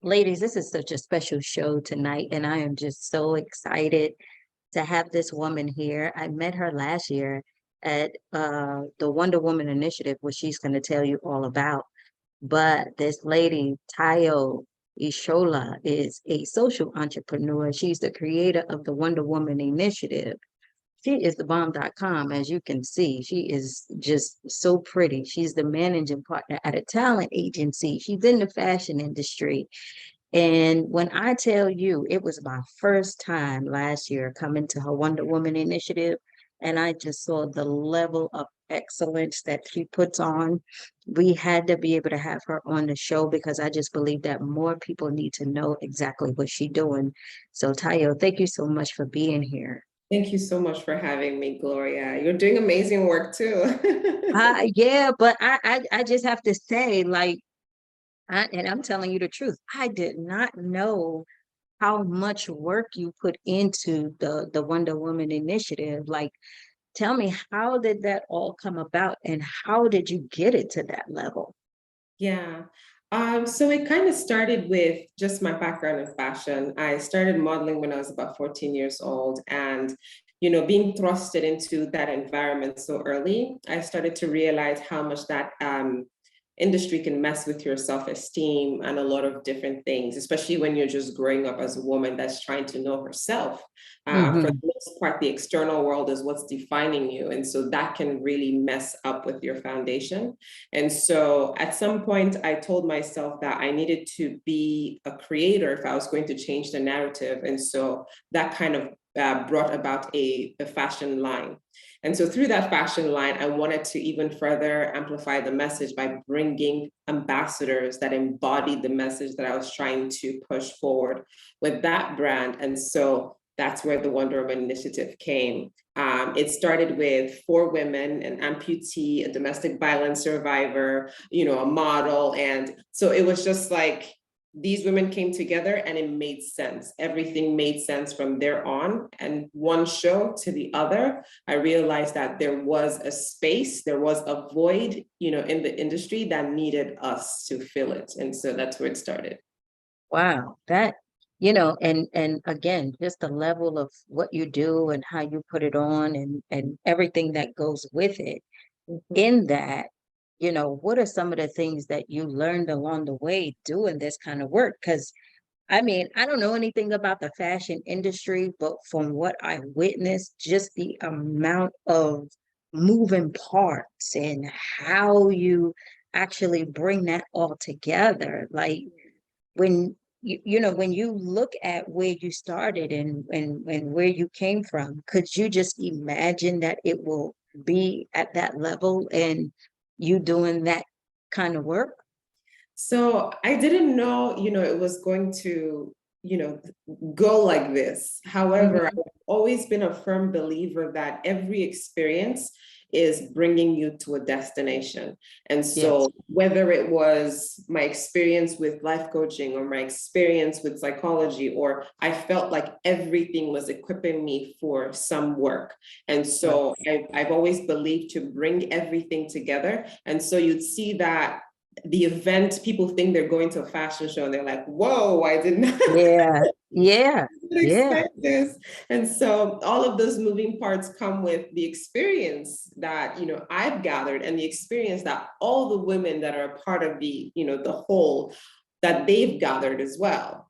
Ladies, this is such a special show tonight, and I am just so excited to have this woman here. I met her last year at the Wonder Woman Initiative, which she's going to tell you all about. But this lady, Tayo Ishola, is a social entrepreneur. She's the creator of the Wonder Woman Initiative. She is the bomb.com, as you can see. She is just so pretty. She's the managing partner at a talent agency. She's in the fashion industry. And when I tell you, it was my first time last year coming to her Wonder Woman initiative, and I just saw the level of excellence that she puts on. We had to be able to have her on the show because I just believe that more people need to know exactly what she's doing. So, Tayo, thank you so much for being here. Thank you so much for having me, Gloria. You're doing amazing work too. Yeah, but I just have to say, like, and I'm telling you the truth, I did not know how much work you put into the Wonder Woman initiative. Like, tell me, how did that all come about and how did you get it to that level? Yeah. So it kind of started with just my background in fashion. I started modeling when I was about 14 years old. And, being thrusted into that environment so early, I started to realize how much that industry can mess with your self-esteem and a lot of different things, especially when you're just growing up as a woman that's trying to know herself. For the Hmm. most part, the external world is what's defining you. And so that can really mess up with your foundation. And so at some point, I told myself that I needed to be a creator if I was going to change the narrative. And so that kind of brought about a fashion line. And so through that fashion line, I wanted to even further amplify the message by bringing ambassadors that embodied the message that I was trying to push forward with that brand. And so that's where the Wonder Woman Initiative came. It started with 4 women, an amputee, a domestic violence survivor, a model. And so it was just like, these women came together and it made sense. Everything made sense from there on. And one show to the other, I realized that there was a space, there was a void, in the industry that needed us to fill it. And so that's where it started. Wow, that, and again, just the level of what you do and how you put it on and everything that goes with it. Mhm. In that, what are some of the things that you learned along the way doing this kind of work? Because I mean, I don't know anything about the fashion industry, but from what I witnessed, just the amount of moving parts and how you actually bring that all together. Like when when you look at where you started and where you came from, could you just imagine that it will be at that level and you doing that kind of work? So I didn't know, it was going to, go like this. However, Mhm. I've always been a firm believer that every experience is bringing you to a destination. And Yes. so whether it was my experience with life coaching or my experience with psychology, or I felt like everything was equipping me for some work. And Right. so I've always believed to bring everything together. And so you'd see that the event, people think they're going to a fashion show and they're like, whoa, I did not Yeah. Yeah. Yeah. expect this. And so all of those moving parts come with the experience that, I've gathered, and the experience that all the women that are a part of the whole, that they've gathered as well.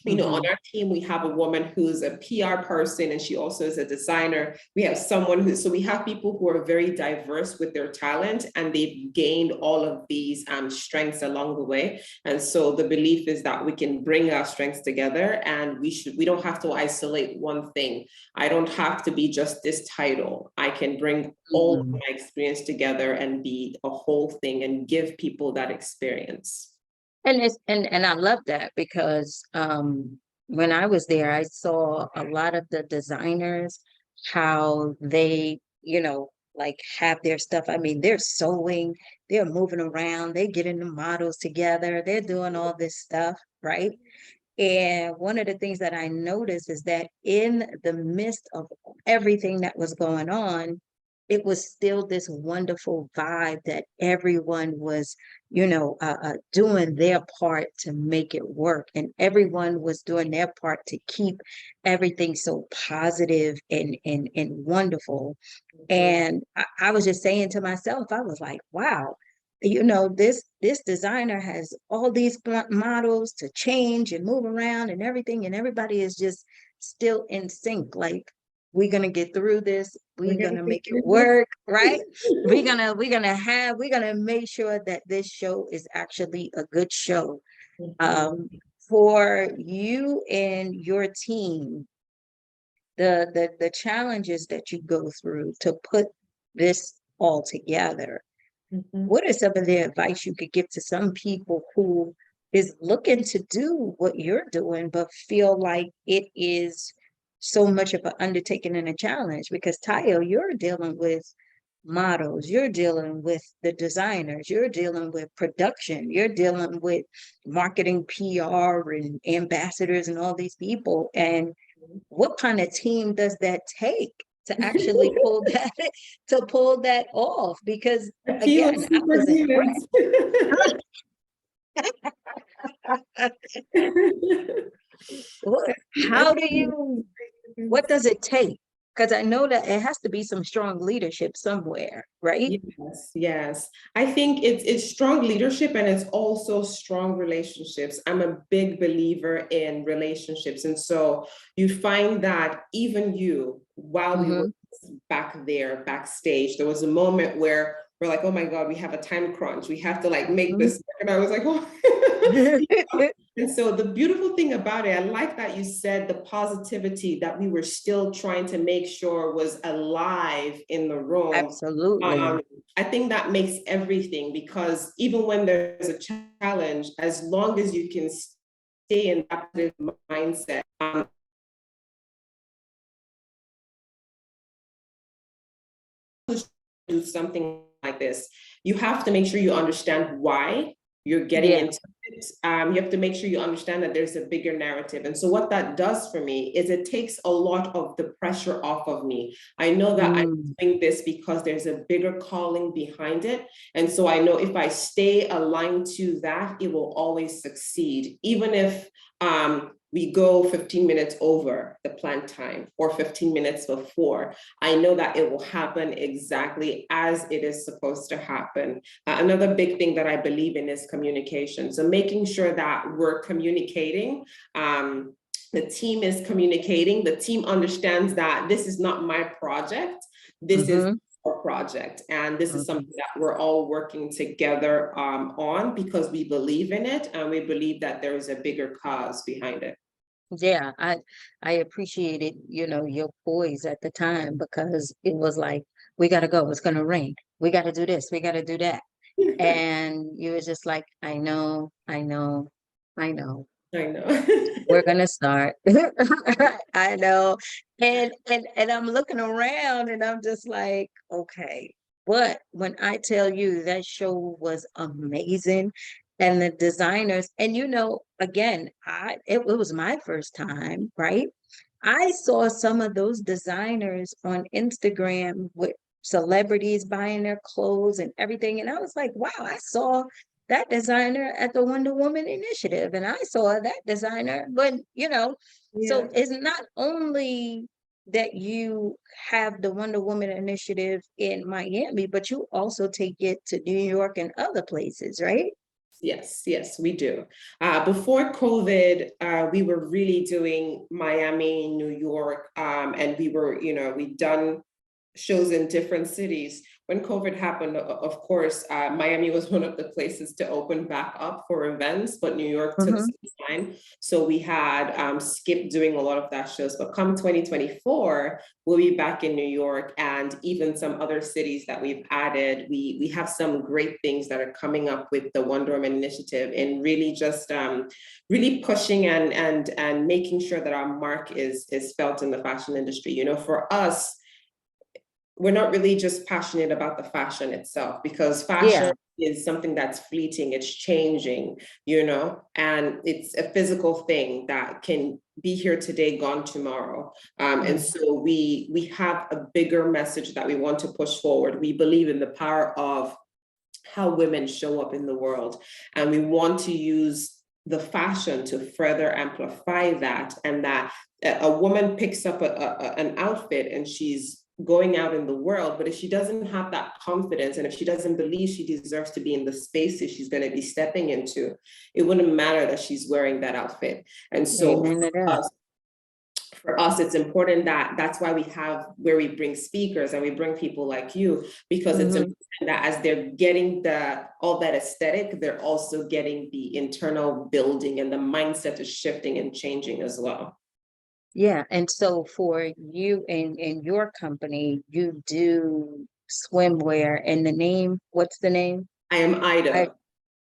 On Hmm. our team, we have a woman who's a PR person and she also is a designer. We have someone so we have people who are very diverse with their talent, and they've gained all of these strengths along the way. And so the belief is that we can bring our strengths together, and we don't have to isolate one thing. I don't have to be just this title. I can bring all of Hmm. my experience together and be a whole thing and give people that experience. And I love that because when I was there, I saw a lot of the designers, how they, like have their stuff. I mean, they're sewing, they're moving around, they're getting the models together, they're doing all this stuff, right? And one of the things that I noticed is that in the midst of everything that was going on, it was still this wonderful vibe that everyone was, doing their part to make it work. And everyone was doing their part to keep everything so positive and wonderful. Mhm. And I was just saying to myself, I was like, wow, this designer has all these models to change and move around and everything, and everybody is just still in sync. Like, we're gonna get through this, We're we're gonna gonna get make it through this. work, right? We're gonna make sure that this show is actually a good show. Mhm. Um, for you and your team, the challenges that you go through to put this all together, Mhm. what are some of the advice you could give to some people who is looking to do what you're doing, but feel like it is so much of an undertaking and a challenge? Because Tayo, you're dealing with models, you're dealing with the designers, you're dealing with production, you're dealing with marketing, PR, and ambassadors, and all these people. And what kind of team does that take to actually pull that to pull that off? Because A team of again, I was superhumans. impressed. How do you, what does it take? Because I know that it has to be some strong leadership somewhere, right? Yes, yes. I think it's strong leadership and it's also strong relationships. I'm a big believer in relationships. And so you find that even you, while we were Mm-hmm. back there, backstage, there was a moment where we're like, oh my God, we have a time crunch. We have to like make this work. And I was like, oh. And so the beautiful thing about it, I like that you said the positivity that we were still trying to make sure was alive in the room. Absolutely. Um, I think that makes everything, because even when there's a challenge, as long as you can stay in that mindset, do something like this, you have to make sure you understand why you're getting Yeah. into it. You have to make sure you understand that there's a bigger narrative. And so what that does for me is it takes a lot of the pressure off of me. I know that I'm Mm, doing this because there's a bigger calling behind it. And so I know if I stay aligned to that, it will always succeed, even if we go 15 minutes over the planned time or 15 minutes before. I know that it will happen exactly as it is supposed to happen. Another big thing that I believe in is communication. So making sure that we're communicating, the team is communicating, the team understands that this is not my project, this is mm-hmm, our project. And this is mm-hmm. something that we're all working together on, because we believe in it and we believe that there is a bigger cause behind it. Yeah, I appreciated, your poise at the time, because it was like, we gotta go, it's gonna rain. We gotta do this, we gotta do that. And you were just like, I know, I know, I know. I know. We're gonna start. I know. And I'm looking around and I'm just like, okay. But when I tell you that show was amazing, and the designers, and again, it was my first time, right? I saw some of those designers on Instagram with celebrities buying their clothes and everything. And I was like, wow, I saw that designer at the Wonder Woman initiative, and I saw that designer. But, Yeah. so it's not only that you have the Wonder Woman initiative in Miami, but you also take it to New York and other places, right? Yes, yes, we do. Before COVID, we were really doing Miami, New York, and we were, we done shows in different cities. When COVID happened, of course, Miami was one of the places to open back up for events, but New York took Mm-hmm. some time. So we had skipped doing a lot of that shows. But come 2024, we'll be back in New York and even some other cities that we've added. We have some great things that are coming up with the Wonder Woman Initiative, and really just really pushing and making sure that our mark is felt in the fashion industry. For us, we're not really just passionate about the fashion itself, because Yeah. fashion is something that's fleeting, it's changing, and it's a physical thing that can be here today, gone tomorrow. And so we have a bigger message that we want to push forward. We believe in the power of how women show up in the world, and we want to use the fashion to further amplify that, and that a woman picks up an outfit and she's going out in the world, but if she doesn't have that confidence, and if she doesn't believe she deserves to be in the spaces she's going to be stepping into, it wouldn't matter that she's wearing that outfit. And so Amen to that. for us, it's important that that's why we have where we bring speakers and we bring people like you, because it's important that as they're getting all that aesthetic, they're also getting the internal building, and the mindset is shifting and changing as well. Yeah. And so for you and your company, you do swimwear, and the name, what's the name? I am Ida.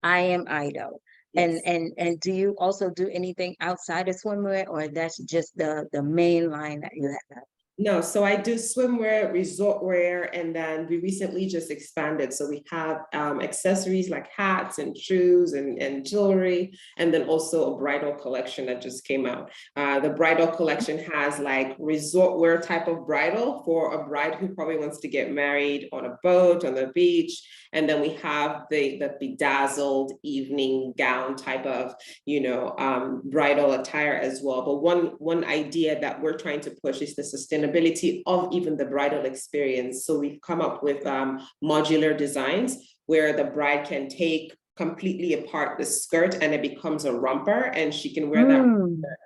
I am Ido. And Yes. and do you also do anything outside of swimwear, or that's just the main line that you have? No, so I do swimwear, resort wear, and then we recently just expanded. So we have accessories like hats and shoes and jewelry, and then also a bridal collection that just came out. The bridal collection has like resort wear type of bridal for a bride who probably wants to get married on a boat, on the beach. And then we have the bedazzled evening gown type of, bridal attire as well. But one idea that we're trying to push is the sustainability of even the bridal experience. So we've come up with modular designs where the bride can take completely apart the skirt and it becomes a romper, and she can wear that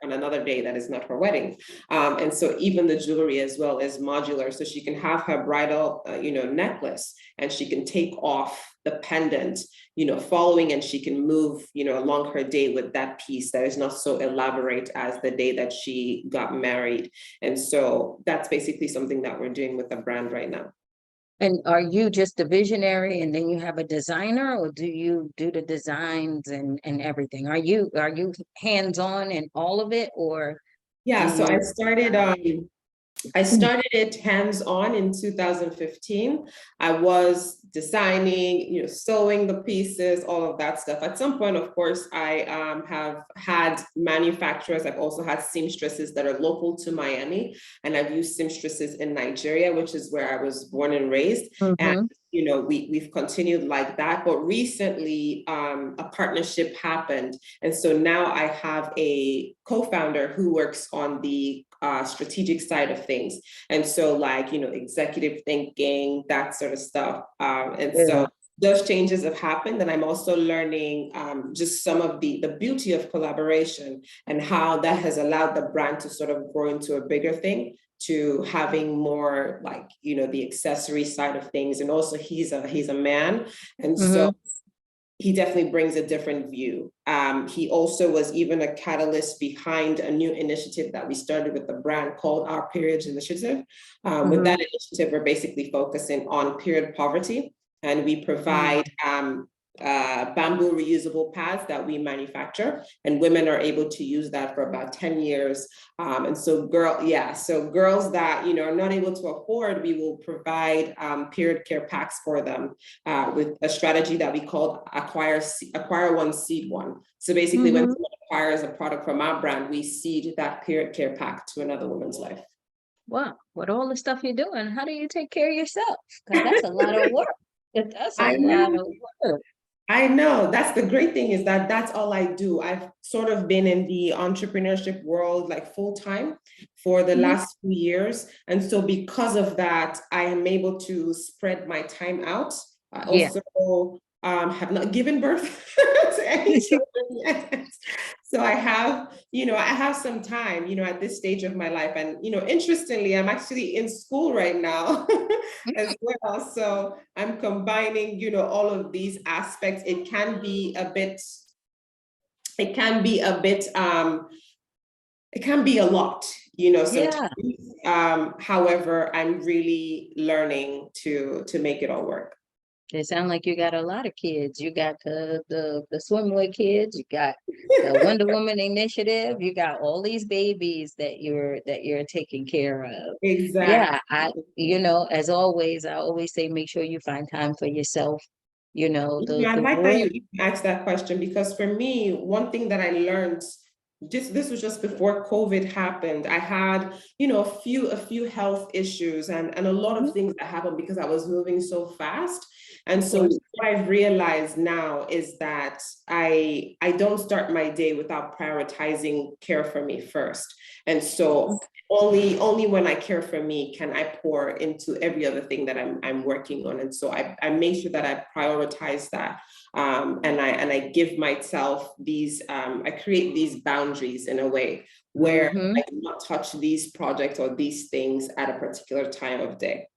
on another day that is not her wedding. And so even the jewelry as well is modular, so she can have her bridal necklace, and she can take off the pendant following, and she can move along her day with that piece that is not so elaborate as the day that she got married. And so that's basically something that we're doing with the brand right now. And are you just a visionary and then you have a designer, or do you do the designs and everything? Are you hands-on in all of it, or do Yeah, so you? I started it hands-on in 2015. I was designing, sewing the pieces, all of that stuff. At some point, of course, I have had manufacturers. I've also had seamstresses that are local to Miami, and I've used seamstresses in Nigeria, which is where I was born and raised. And we've continued like that. But recently, a partnership happened, and so now I have a co-founder who works on the strategic side of things. And so executive thinking, that sort of stuff. So those changes have happened. And I'm also learning just some of the beauty of collaboration and how that has allowed the brand to sort of grow into a bigger thing, to having more the accessory side of things. And also he's a man. And so he definitely brings a different view. He also was even a catalyst behind a new initiative that we started with the brand called Our Periods Initiative. With that initiative, we're basically focusing on period poverty, and we provide bamboo reusable pads that we manufacture, and women are able to use that for about 10 years. And so girls that are not able to afford, we will provide period care packs for them with a strategy that we call acquire one, seed one. So basically when someone acquires a product from our brand, we seed that period care pack to another woman's life. Wow, with all the stuff you're doing, how do you take care of yourself? Because that's a lot of work. That's a lot of work. I know. That's the great thing, is that that's all I do. I've sort of been in the entrepreneurship world like full time for the last few years. And so because of that, I am able to spread my time out. I also have not given birth to any children yet. So I have some time, at this stage of my life. And, interestingly, I'm actually in school right now as well. So I'm combining, all of these aspects. It can be a lot, sometimes. However, I'm really learning to make it all work. It sounds like you got a lot of kids. You got the swimwear kids, you got the Wonder Woman initiative, you got all these babies that you're taking care of. Exactly. Yeah, as always, I always say make sure you find time for yourself. Yeah, I The like that you world. even asked that question, because for me, one thing that I learned, just this was just before COVID happened. I had, a few health issues and a lot of things that happened because I was moving so fast. And Of so course. what I've realized now is that I don't start my day without prioritizing care for me first. And so only when I care for me can I pour into every other thing that I'm working on. And so I make sure that I prioritize that. And I give myself these, I create these boundaries in a way where Mm-hmm. I do not touch these projects or these things at a particular time of day.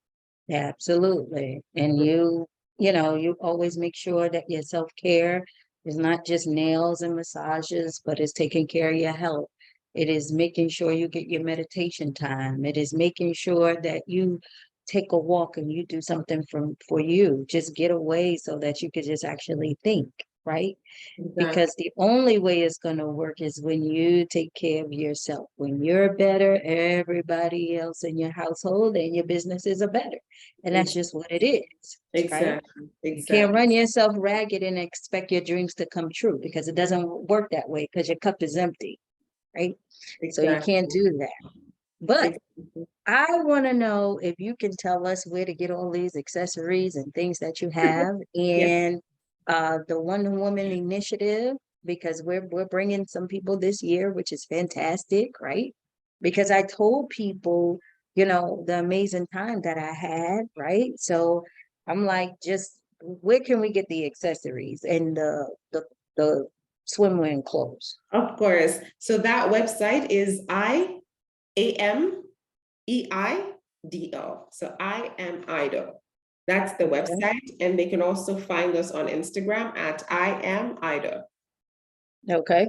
Absolutely. And you always make sure that your self-care is not just nails and massages, but it's taking care of your health. It is making sure you get your meditation time. It is making sure that you take a walk and you do something for you. Just get away so that you could just actually think, right? Exactly. Because the only way it's going to work is when you take care of yourself. When you're better, everybody else in your household and your businesses are better. And that's just what it is, right? Exactly. You can't Exactly. run yourself ragged and expect your dreams to come true because it doesn't work that way because your cup is empty, right? So you can't Exactly. do that. But Exactly. I want to know if you can tell us where to get all these accessories and things that you have Yeah. in the Wonder Woman initiative, because we're bringing some people this year, which is fantastic, right? Because I told people, the amazing time that I had, right? So I'm like, just where can we get the accessories and the swimwear clothes? Of course. So that website is IAMEIDO. So I am Ido. That's the Okay. website. And they can also find us on Instagram at I am Ido. Okay.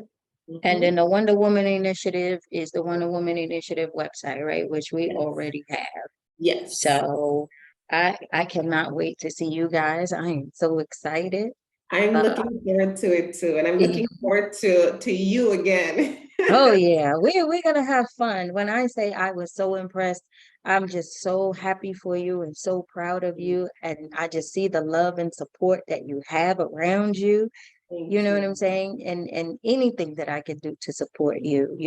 And Mhm. then the Wonder Woman Initiative is the Wonder Woman Initiative website, right? Which we Yes. already have. Yes. So I cannot wait to see you guys. I am so excited. I'm Uh, looking forward to it too. And I'm eh, looking forward to you again. oh yeah, we're gonna have fun. When I say I was so impressed, I'm just so happy for you and so proud of you. And I just see the love and support that you have around you. You Thank know what you. I'm saying? And anything that I can do to support you,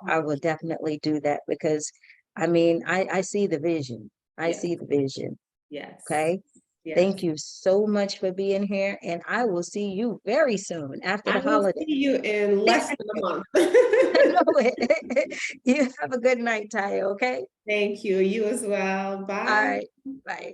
I will definitely do that because I mean, I see the vision. I Yes. see the vision. Yes. Okay. Thank Yes. you so much for being here. And I will see you very soon after I the will holiday. see you in less than a month. I know it. You have a good night, Tayo. Okay. Thank you. You as well. All Bye. right. Bye.